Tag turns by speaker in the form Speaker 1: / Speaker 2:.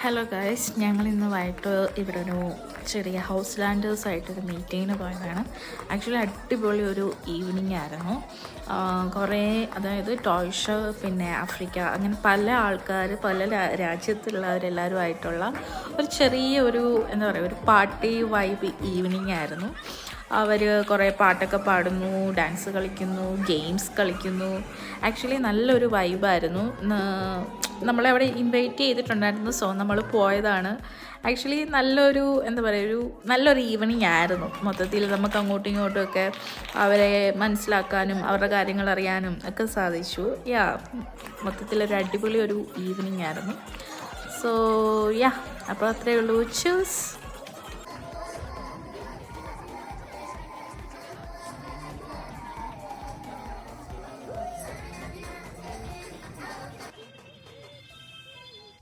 Speaker 1: Hello guys, ഞങ്ങൾ ഇന്ന് വൈകിട്ട് ഇവിടെ ഒരു ചെറിയ ഹൗസ് ലാൻഡേഴ്സായിട്ടൊരു മീറ്റിങ്ങിന് പോയതാണ്. ആക്ച്വലി അടിപൊളി ഒരു ഈവനിങ് ആയിരുന്നു. കുറേ അതായത് ടോയ്സ്, പിന്നെ ആഫ്രിക്ക, അങ്ങനെ പല ആൾക്കാർ, പല രാജ്യത്തുള്ളവരെല്ലാവരുമായിട്ടുള്ള ഒരു ചെറിയ എന്താ പറയുക, ഒരു പാർട്ടി വൈബ് ഈവനിങ് ആയിരുന്നു. അവർ കുറേ പാട്ടൊക്കെ പാടുന്നു, ഡാൻസ് കളിക്കുന്നു, ഗെയിംസ് കളിക്കുന്നു. ആക്ച്വലി നല്ലൊരു വൈബായിരുന്നു. നമ്മളെ അവിടെ ഇൻവൈറ്റ് ചെയ്തിട്ടുണ്ടായിരുന്നു. സോ നമ്മൾ പോയതാണ്. ആക്ച്വലി നല്ലൊരു എന്താ പറയുക, നല്ലൊരു ഈവനിങ് ആയിരുന്നു. മൊത്തത്തിൽ നമുക്ക് അങ്ങോട്ടും ഇങ്ങോട്ടും ഒക്കെ അവരെ മനസ്സിലാക്കാനും അവരുടെ കാര്യങ്ങൾ അറിയാനും ഒക്കെ സാധിച്ചു. മൊത്തത്തിലൊരു അടിപൊളി ഒരു ഈവനിങ് ആയിരുന്നു. സോ അപ്പോൾ അത്രയേ ഉള്ളൂ. ചൂസ്.